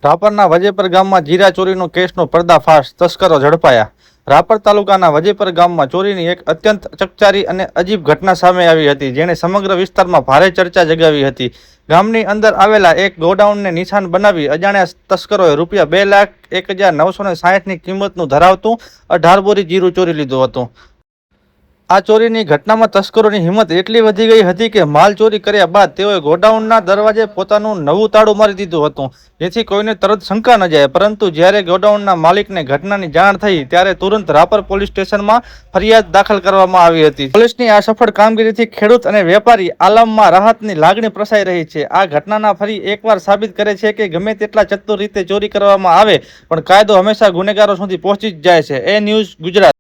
રાપરના વજેપર ગામમાં જીરા ચોરીનો કેસનો પર્દાફાશ, તસ્કરો ઝડપાયા। રાપર તાલુકાના વજેપર ગામમાં ચોરીની એક અત્યંત ચકચારી અને અજીબ ઘટના સામે આવી હતી, જેણે સમગ્ર વિસ્તારમાં ભારે ચર્ચા જગાવી હતી। ગામની અંદર આવેલા એક ગોડાઉનને નિશાન બનાવી અજાણ્યા તસ્કરોએ ₹2,01,960ની કિંમતનું ધરાવતું 18 બોરી જીરું ચોરી લીધું હતું। આ ચોરીની ઘટનામાં તસ્કરોની હિંમત એટલી વધી ગઈ હતી કે માલ ચોરી કર્યા બાદ તેઓએ ગોડાઉનના દરવાજે પોતાનું નવું તાળું મારી દીધું હતું, જેથી કોઈને તરત શંકા ન જાય। પરંતુ જ્યારે ગોડાઉનના માલિકને ઘટનાની જાણ થઈ ત્યારે તુરંત રાપર પોલીસ સ્ટેશનમાં ફરિયાદ દાખલ કરવામાં આવી હતી। પોલીસની આ સફળ કામગીરીથી ખેડૂત અને વેપારી આલમમાં રાહતની લાગણી પ્રસાઈ રહી છે। આ ઘટનાના ફરી એકવાર સાબિત કરે છે કે ગમે તેટલા ચતુર રીતે ચોરી કરવામાં આવે પણ કાયદો હંમેશા ગુનેગારો સુધી પહોંચી જ જાય છે। એ ન્યૂઝ ગુજરાત।